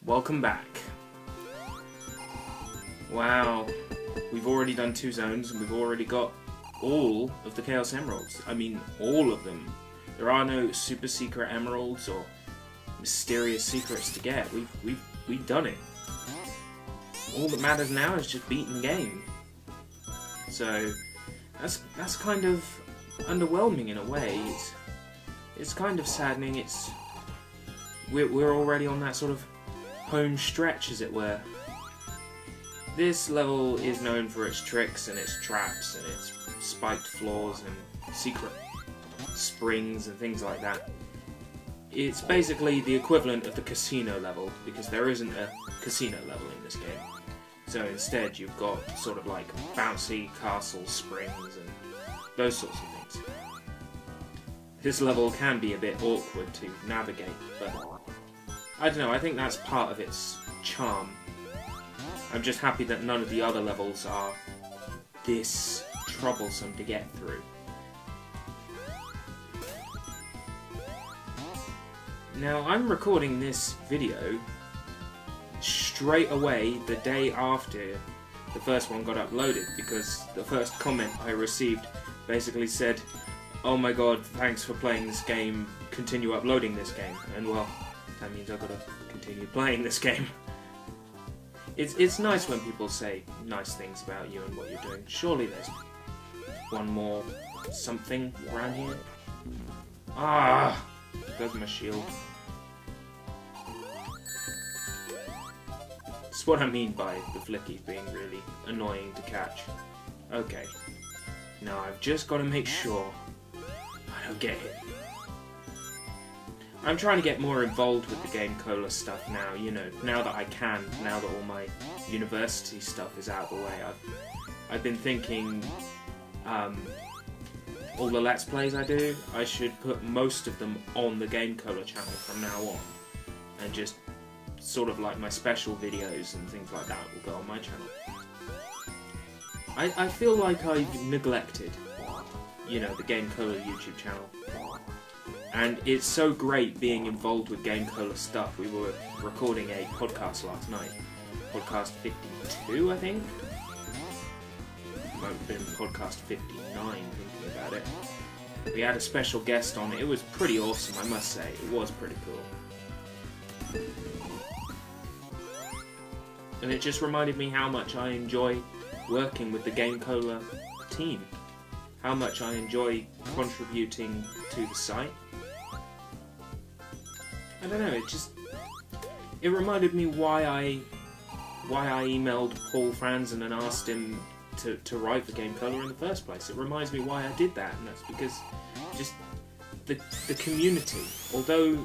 Welcome back. Wow, we've already done 2 zones and we've already got all of the Chaos Emeralds. I mean, all of them. There are no super secret emeralds or mysterious secrets to get. We've done it. All that matters now is just beating the game. So that's kind of underwhelming in a way. It's kind of saddening. We're already on that sort of home stretch, as it were. This level is known for its tricks and its traps and its spiked floors and secret springs and things like that. It's basically the equivalent of the casino level, because there isn't a casino level in this game. So instead you've got sort of like bouncy castle springs and those sorts of things. This level can be a bit awkward to navigate, but I don't know, I think that's part of its charm. I'm just happy that none of the other levels are this troublesome to get through. Now, I'm recording this video straight away the day after the first one got uploaded, because the first comment I received basically said, "Oh my god, thanks for playing this game, continue uploading this game." And well, that means I've got to continue playing this game. It's nice when people say nice things about you and what you're doing. Surely there's one more something around here. Ah, there's my shield. That's what I mean by the flickies being really annoying to catch. Okay, now I've just got to make sure I don't get hit. I'm trying to get more involved with the Game Cola stuff now, you know, now that I can, now that all my university stuff is out of the way. I've been thinking, all the Let's Plays I do, I should put most of them on the Game Cola channel from now on. And just sort of like my special videos and things like that will go on my channel. I feel like I've neglected, you know, the Game Cola YouTube channel. And it's so great being involved with Game Cola stuff. We were recording a podcast last night. Podcast 52, I think? Might have been podcast 59, thinking about it. We had a special guest on. It was pretty awesome, I must say. It was pretty cool. And it just reminded me how much I enjoy working with the Game Cola team. How much I enjoy contributing to the site. I don't know, it reminded me why I emailed Paul Franzen and asked him to write for Game Cola in the first place. It reminds me why I did that, and that's because just the community, although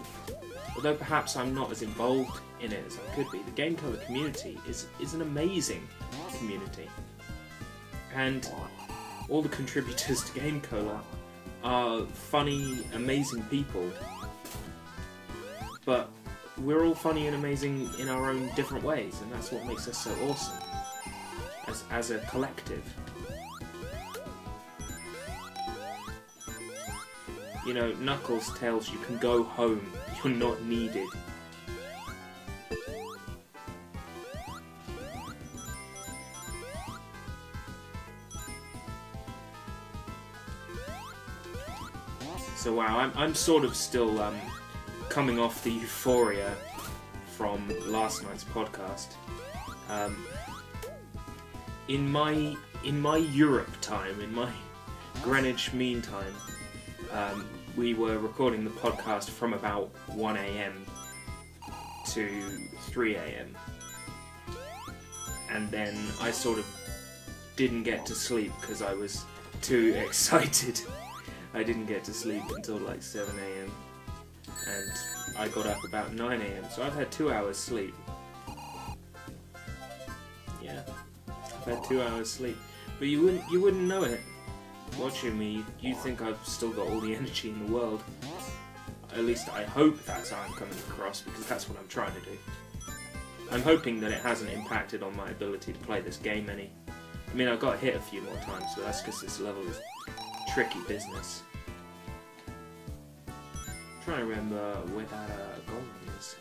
perhaps I'm not as involved in it as I could be, the Game Cola community is an amazing community. And all the contributors to Game Cola are funny, amazing people. But we're all funny and amazing in our own different ways, and that's what makes us so awesome as a collective. You know, Knuckles tells you can go home, you're not needed. So wow, I'm sort of still coming off the euphoria from last night's podcast. In my Europe time, in my Greenwich Mean Time, we were recording the podcast from about 1 AM to 3 AM. And then I sort of didn't get to sleep because I was too excited. I didn't get to sleep until like 7 AM. And I got up about 9 AM, so I've had 2 hours sleep. Yeah, I've had 2 hours sleep. But you wouldn't know it. Watching me, you'd think I've still got all the energy in the world. At least I hope that's how I'm coming across, because that's what I'm trying to do. I'm hoping that it hasn't impacted on my ability to play this game any. I mean, I got hit a few more times, but that's because this level is tricky business. trying to remember where that goal is.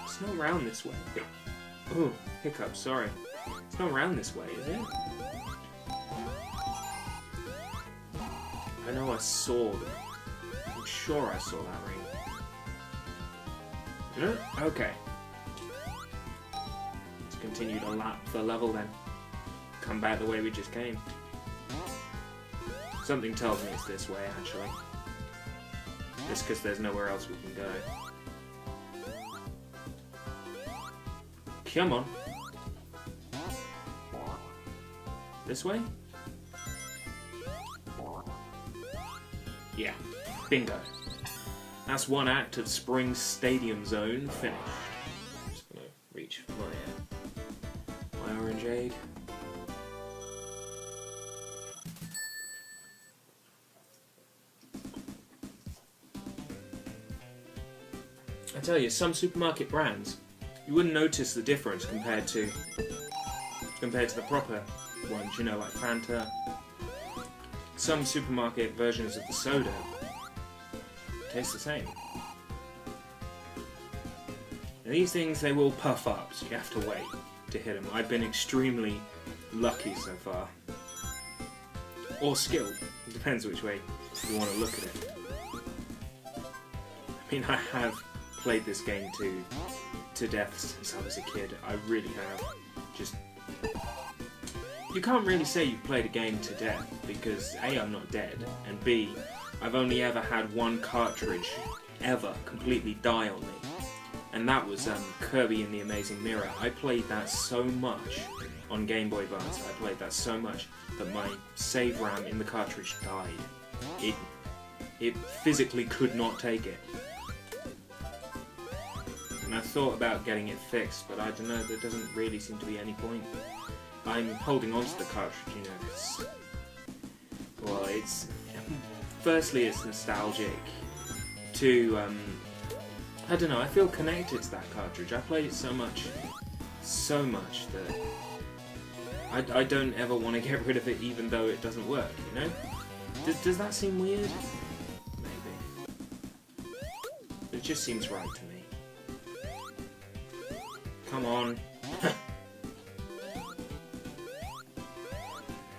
It's not round this way. Oh, hiccup, sorry. It's not round this way, is it? I know I saw them. I'm sure I saw that ring. No? Okay. Let's continue to lap the level then. Come back the way we just came. Something tells me it's this way, actually. Just because there's nowhere else we can go. Come on. This way? Yeah, bingo. That's one act of Spring Stadium Zone finished. I'm just gonna reach for my orange egg. I tell you, some supermarket brands, you wouldn't notice the difference compared to the proper ones, you know, like Fanta. Some supermarket versions of the soda taste the same. And these things, they will puff up, so you have to wait to hit them. I've been extremely lucky so far. Or skilled. It depends which way you want to look at it. I mean, I have played this game to death since I was a kid. I really have. Just... You can't really say you've played a game to death, because A, I'm not dead, and B, I've only ever had one cartridge ever completely die on me. And that was Kirby and the Amazing Mirror. I played that so much on Game Boy Advance, I played that so much that my save RAM in the cartridge died. It physically could not take it. And I thought about getting it fixed, but I don't know, there doesn't really seem to be any point. I'm holding on to the cartridge, you know, because, well, it's, firstly it's nostalgic, to, I don't know, I feel connected to that cartridge. I played it so much that I don't ever want to get rid of it even though it doesn't work, you know? Does that seem weird? Maybe. It just seems right to me. Come on.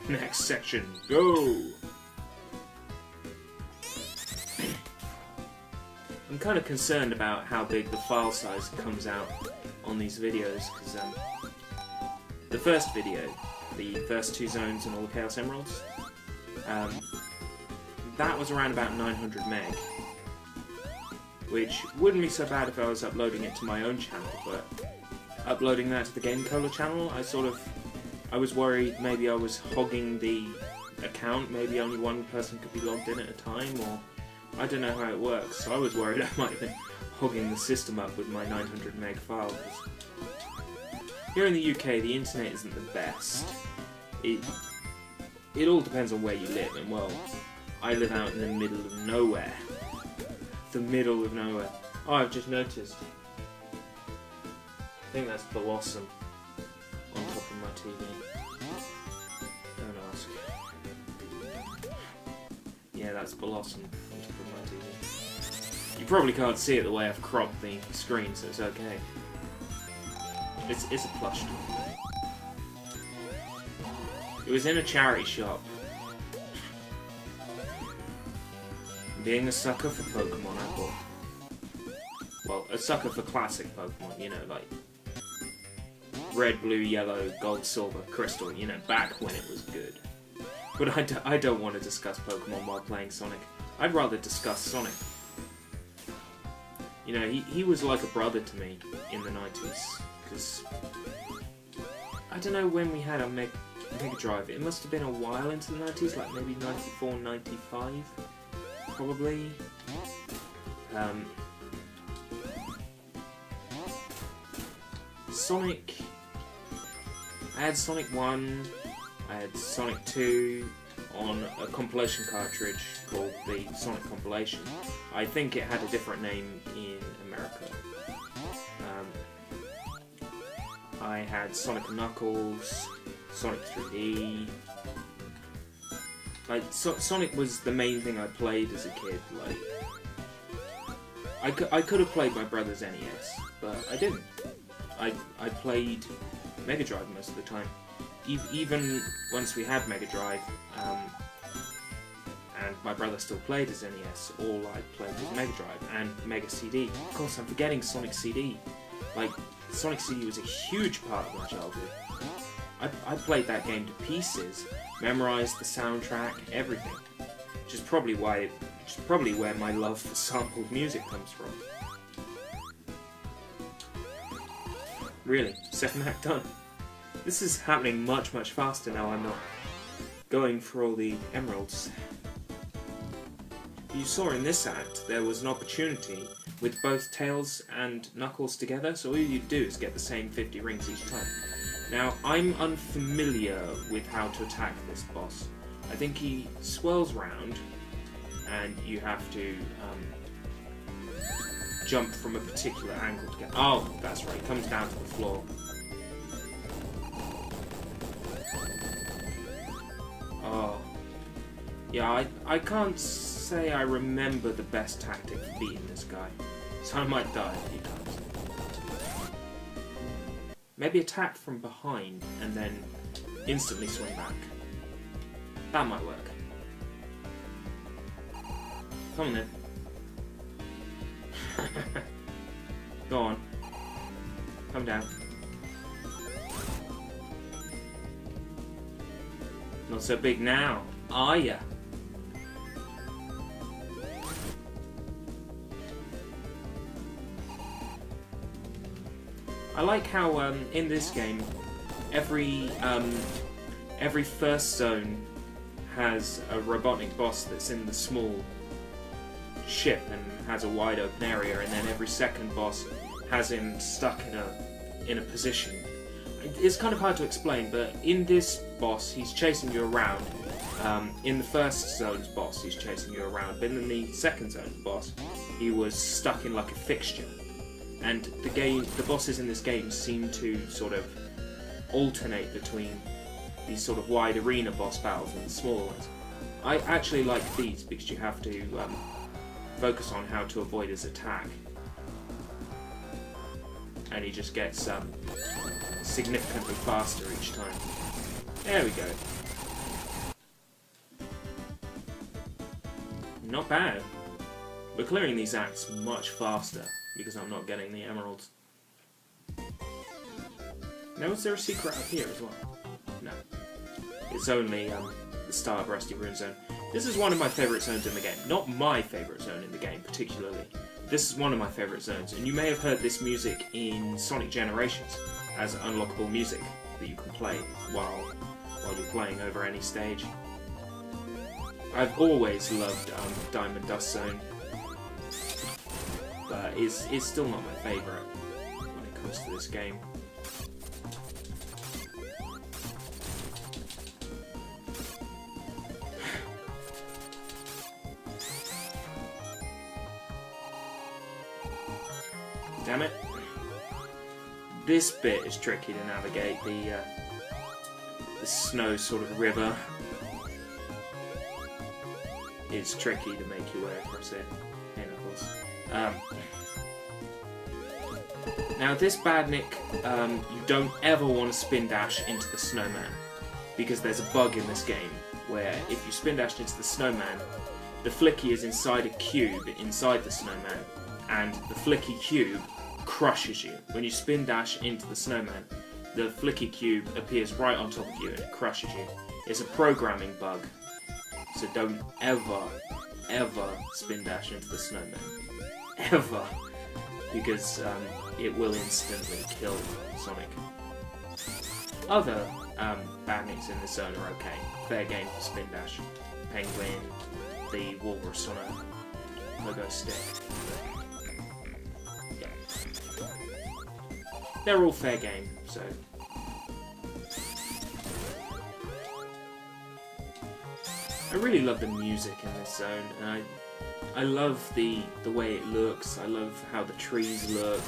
Next section, go! I'm kind of concerned about how big the file size comes out on these videos, because the first video, the first 2 zones and all the Chaos Emeralds, that was around about 900 meg, which wouldn't be so bad if I was uploading it to my own channel, but uploading that to the Game Cola channel, I was worried maybe I was hogging the account, maybe only one person could be logged in at a time, or I don't know how it works, so I was worried I might have been hogging the system up with my 900 meg file. Cause here in the UK, the internet isn't the best. It all depends on where you live, and well, I live out in the middle of nowhere. The middle of nowhere. Oh, I've just noticed. I think that's Blossom on top of my TV. Don't ask. Yeah, that's Blossom on top of my TV. You probably can't see it the way I've cropped the screen, so it's okay. It's a plush toy. It was in a charity shop. Being a sucker for Pokemon, I thought. Well, a sucker for classic Pokemon, you know, like red, blue, yellow, gold, silver, crystal, you know, back when it was good. But I don't want to discuss Pokemon while playing Sonic. I'd rather discuss Sonic. You know, he was like a brother to me in the 90s, because I don't know when we had a Mega Drive. It must have been a while into the 90s, like maybe 94, 95, probably. Sonic... I had Sonic 1, I had Sonic 2 on a compilation cartridge called the Sonic Compilation. I think it had a different name in America. I had Sonic & Knuckles, Sonic 3D. Like, Sonic was the main thing I played as a kid. Like, I could have played my brother's NES, but I didn't. I played Mega Drive most of the time. Even once we had Mega Drive, and my brother still played his NES, all I played was Mega Drive and Mega CD. Of course, I'm forgetting Sonic CD. Like, Sonic CD was a huge part of my childhood. I played that game to pieces, memorized the soundtrack, everything. Which is probably where my love for sampled music comes from. Really, second act done. This is happening much faster now I'm not going for all the emeralds. You saw in this act there was an opportunity with both Tails and Knuckles together, so all you do is get the same 50 rings each time. Now, I'm unfamiliar with how to attack this boss. I think he swirls round, and you have to jump from a particular angle to get... Oh, that's right, he comes down to the floor. Oh. Yeah, I can't say I remember the best tactic for beating this guy, so I might die a few times. Maybe attack from behind and then instantly swing back. That might work. Come on then. Go on. Come down. Not so big now, are ya? I like how in this game every first zone has a Robotnik boss that's in the small ship and has a wide open area, and then every second boss has him stuck in a position. It's kind of hard to explain, but in this boss he's chasing you around. In the first zone's boss he's chasing you around, but in the second zone's boss he was stuck in like a fixture. And the bosses in this game seem to sort of alternate between these sort of wide arena boss battles and the smaller ones. I actually like these because you have to focus on how to avoid his attack. And he just gets significantly faster each time. There we go. Not bad. We're clearing these acts much faster because I'm not getting the emeralds. Now, is there a secret up here as well? No. It's only the start of Rusty Rune Zone. This is one of my favourite zones in the game. Not my favourite zone in the game, particularly. This is one of my favourite zones, and you may have heard this music in Sonic Generations as unlockable music that you can play while you're playing over any stage. I've always loved Diamond Dust Zone, but it's still not my favourite when it comes to this game. Damn it. This bit is tricky to navigate, the snow sort of river. It's tricky to make your way across it. Hey, Knuckles. Now this Badnik, you don't ever want to spin dash into the snowman, because there's a bug in this game where if you spin dash into the snowman, the Flicky is inside a cube inside the snowman, and the Flicky cube crushes you. When you spin dash into the snowman, the Flicky cube appears right on top of you and it crushes you. It's a programming bug, so don't ever spin dash into the snowman. Ever. Because it will instantly kill Sonic. Other Badniks in this zone are okay. Fair game for spin dash. Penguin, the walrus on a pogo stick. Yeah. They're all fair game, so... I really love the music in this zone, and I love the way it looks. I love how the trees look.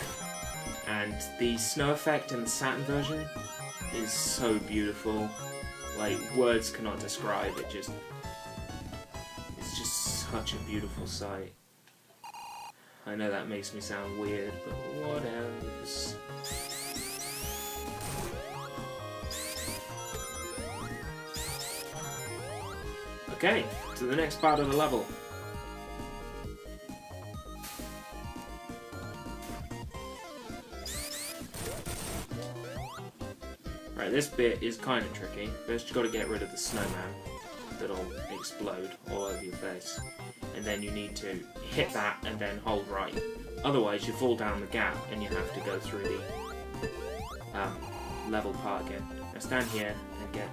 And the snow effect in the Saturn version is so beautiful. Like, words cannot describe it. It's just such a beautiful sight. I know that makes me sound weird, but what else? Okay, to the next part of the level. Right, this bit is kind of tricky. First you've got to get rid of the snowman that'll explode all over your face. And then you need to hit that and then hold right. Otherwise you fall down the gap and you have to go through the level part again. Now stand here and get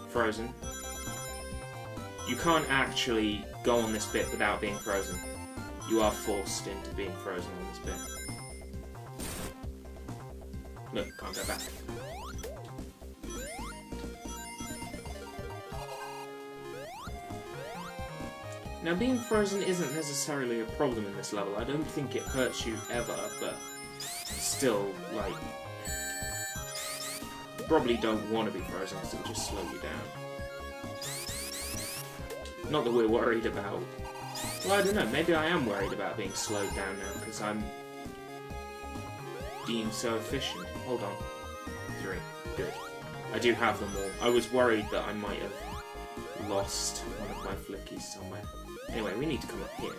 frozen. You can't actually go on this bit without being frozen. You are forced into being frozen on this bit. Look, can't go back. Now, being frozen isn't necessarily a problem in this level. I don't think it hurts you ever, but still, like, you probably don't want to be frozen because it'll just slow you down. Not that we're worried about... Well, I don't know, maybe I am worried about being slowed down now because I'm being so efficient. Hold on. 3. Good. I do have them all. I was worried that I might have lost one of my flickies somewhere. Anyway, we need to come up here.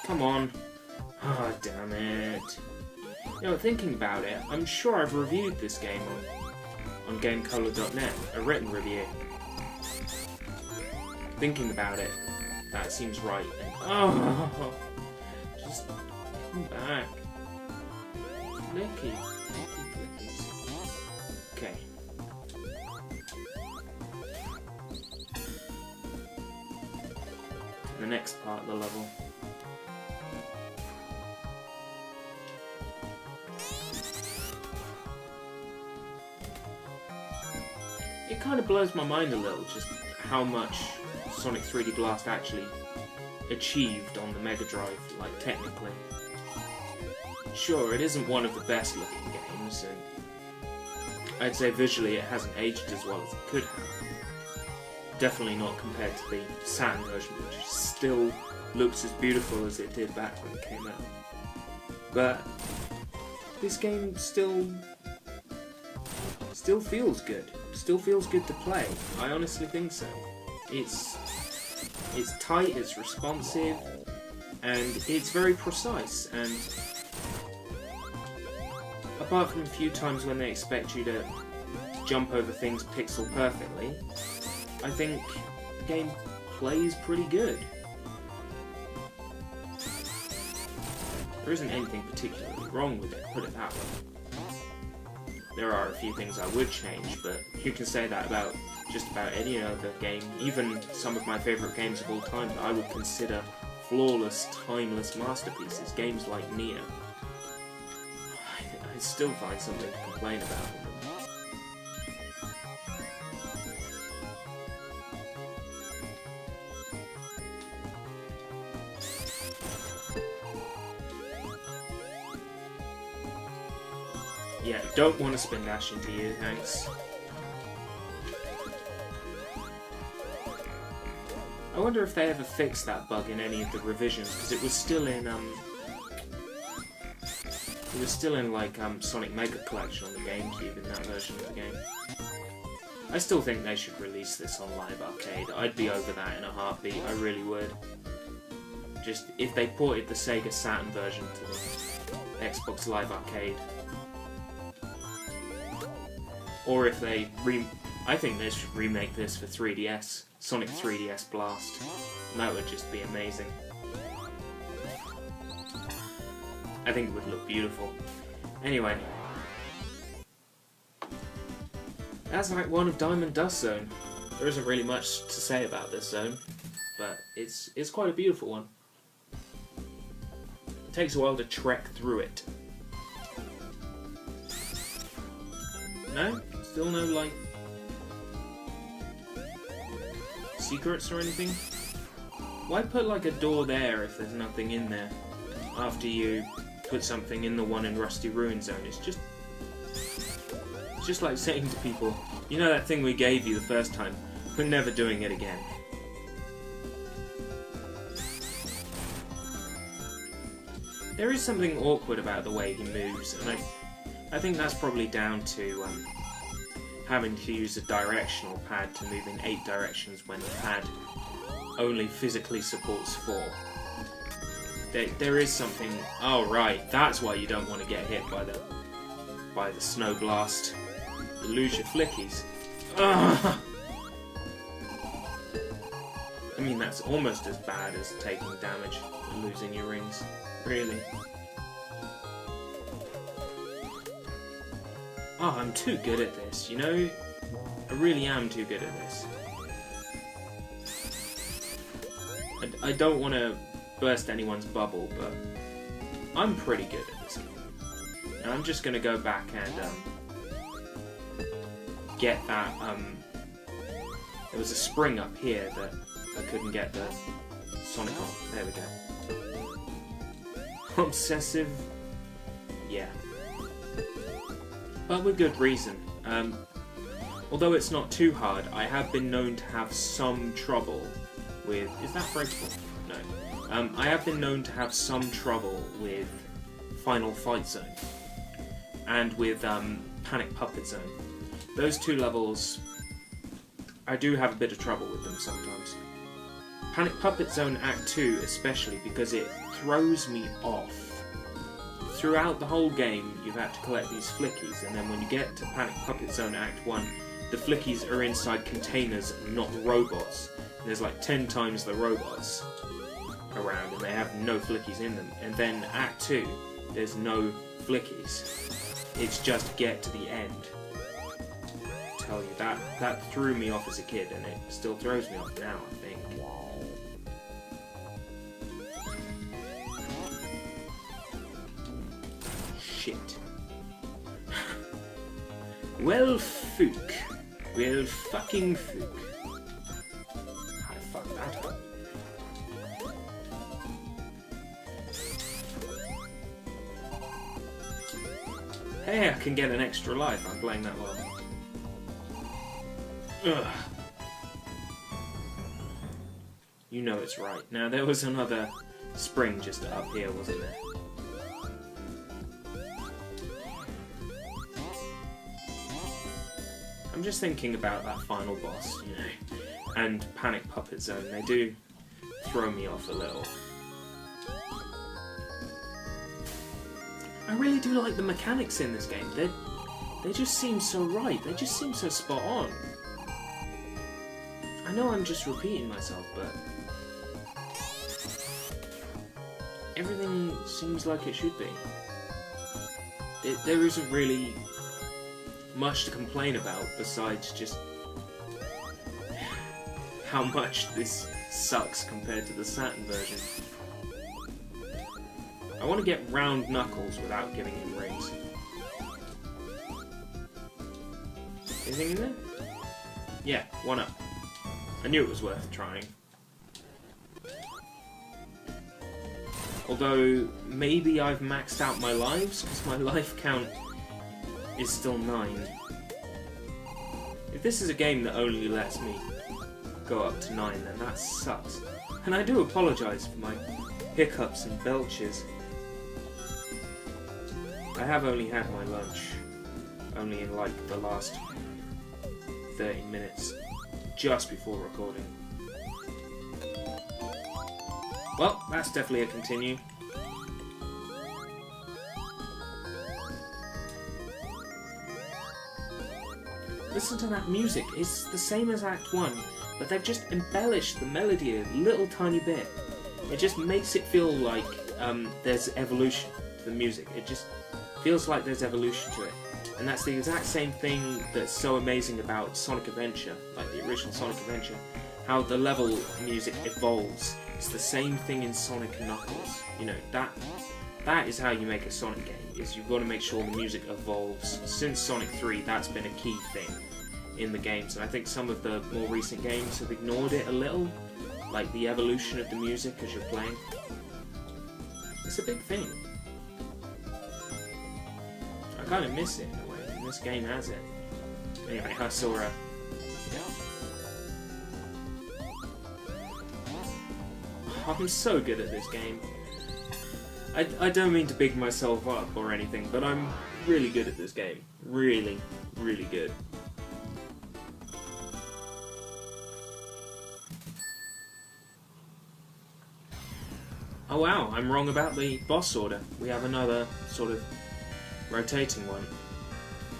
Come on. Ah, oh, damn it. You know, thinking about it, I'm sure I've reviewed this game on GameColor.net, a written review. Thinking about it, that seems right. And, oh, just come back. Flicky. Okay. The next part of the level. It kind of blows my mind a little, just how much Sonic 3D Blast actually achieved on the Mega Drive, like, technically. Sure, it isn't one of the best looking games, and I'd say visually it hasn't aged as well as it could have. Definitely not compared to the Saturn version, which still looks as beautiful as it did back when it came out. But this game still feels good. Still feels good to play. I honestly think so. It's tight, it's responsive, and it's very precise, and apart from a few times when they expect you to jump over things pixel perfectly, I think the game plays pretty good. There isn't anything particularly wrong with it, put it that way. There are a few things I would change, but you can say that about just about any other game. Even some of my favourite games of all time that I would consider flawless, timeless masterpieces, games like Nier. I still find something to complain about in them. Yeah, don't want to spin dash into you, thanks. I wonder if they ever fixed that bug in any of the revisions, because it was still in like Sonic Mega Collection on the GameCube in that version of the game. I still think they should release this on Live Arcade. I'd be over that in a heartbeat, I really would. Just if they ported the Sega Saturn version to the Xbox Live Arcade. Or if they I think they should remake this for 3DS, Sonic 3DS Blast. And that would just be amazing. I think it would look beautiful. Anyway. That's Act 1 of Diamond Dust Zone. There isn't really much to say about this zone, but it's quite a beautiful one. It takes a while to trek through it. No? Still no, like... secrets or anything. Why put like a door there if there's nothing in there? After you put something in the one in Rusty Ruin Zone, it's just like saying to people, you know that thing we gave you the first time, we're never doing it again. There is something awkward about the way he moves, and I think that's probably down to having to use a directional pad to move in 8 directions when the pad only physically supports 4. There is something... Oh right, that's why you don't want to get hit by the snow blast. You lose your flickies. Ugh. I mean, that's almost as bad as taking damage and losing your rings. Really. Oh, I'm too good at this, you know? I really am too good at this. I don't want to burst anyone's bubble, but I'm pretty good at this game. And I'm just going to go back and get that... There was a spring up here that I couldn't get the Sonic on. There we go. Obsessive? Yeah. But with good reason. Although it's not too hard, I have been known to have some trouble with... Is that breakable? No. I have been known to have some trouble with Final Fight Zone. And with Panic Puppet Zone. Those 2 levels, I do have a bit of trouble with them sometimes. Panic Puppet Zone Act 2 especially, because it throws me off. Throughout the whole game, you've had to collect these flickies, and then when you get to Panic Puppet Zone Act 1, the flickies are inside containers, not robots. And there's like 10 times the robots around, and they have no flickies in them. And then Act 2, there's no flickies. It's just get to the end. I tell you, that threw me off as a kid, and it still throws me off now, I think. Shit. Well, Fook. Well, fucking Fook. How the fuck that up? Hey, I can get an extra life. I'm playing that well. Ugh. You know it's right. Now, there was another spring just up here, wasn't there? I'm just thinking about that final boss, you know, and Panic Puppet Zone. They do throw me off a little. I really do like the mechanics in this game. They just seem so right. They just seem so spot on. I know I'm just repeating myself, but everything seems like it should be. There isn't really much to complain about besides just how much this sucks compared to the Saturn version. I want to get round Knuckles without giving him rings. Anything in there? Yeah, 1 up. I knew it was worth trying. Although, maybe I've maxed out my lives, because my life count is still 9. If this is a game that only lets me go up to 9, then that sucks. And I do apologise for my hiccups and belches. I have only had my lunch, only in like the last 30 minutes, just before recording. Well, that's definitely a continue. Listen to that music, it's the same as Act 1, but they've just embellished the melody a little tiny bit. It just makes it feel like there's evolution to the music. It just feels like there's evolution to it. And that's the exact same thing that's so amazing about Sonic Adventure, like the original Sonic Adventure. How the level music evolves. It's the same thing in Sonic and Knuckles. You know, that is how you make a Sonic game, is you've got to make sure the music evolves. Since Sonic 3, that's been a key thing, in the games, and I think some of the more recent games have ignored it a little, like the evolution of the music as you're playing. It's a big thing. I kind of miss it in a way, and this game has it. Anyway, I saw a... I'm so good at this game. I don't mean to big myself up or anything, but I'm really good at this game. Really, really good. Oh wow, I'm wrong about the boss order. We have another sort of rotating one.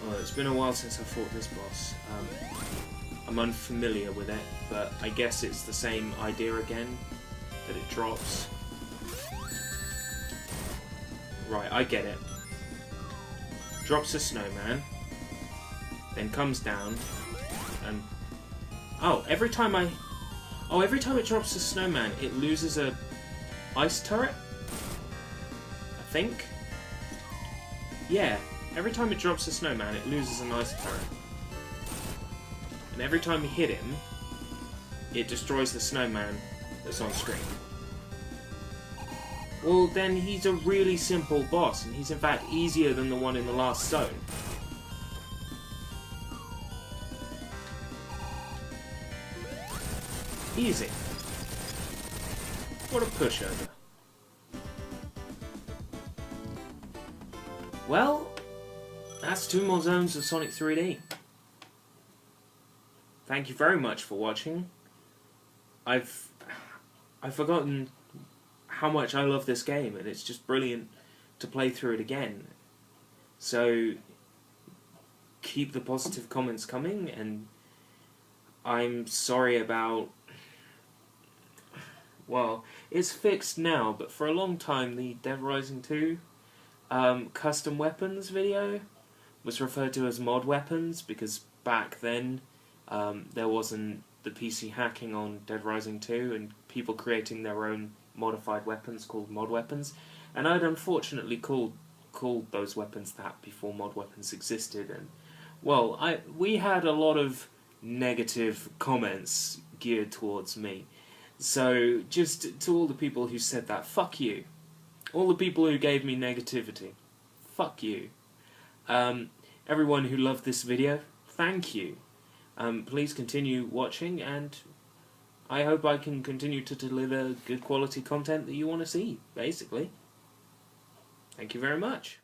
Oh, it's been a while since I fought this boss. I'm unfamiliar with it, but I guess it's the same idea again, that it drops. Right, I get it. Drops a snowman, then comes down, and... Oh, every time it drops a snowman, it loses a ice turret? I think? Yeah, every time it drops a snowman, it loses an ice turret. And every time you hit him, it destroys the snowman that's on screen. Well, then he's a really simple boss, and he's in fact easier than the one in the last zone. Easy. What a pushover. Well, that's 2 more zones of Sonic 3D. Thank you very much for watching. I've forgotten how much I love this game, and it's just brilliant to play through it again. So keep the positive comments coming, and I'm sorry about... Well, it's fixed now, but for a long time the Dead Rising 2 custom weapons video was referred to as mod weapons, because back then there wasn't the PC hacking on Dead Rising 2 and people creating their own modified weapons called mod weapons, and I'd unfortunately called those weapons that before mod weapons existed, and well, we had a lot of negative comments geared towards me. So just to all the people who said that, fuck you. All the people who gave me negativity, fuck you. Everyone who loved this video, thank you. Please continue watching, and I hope I can continue to deliver good quality content that you want to see, basically. Thank you very much.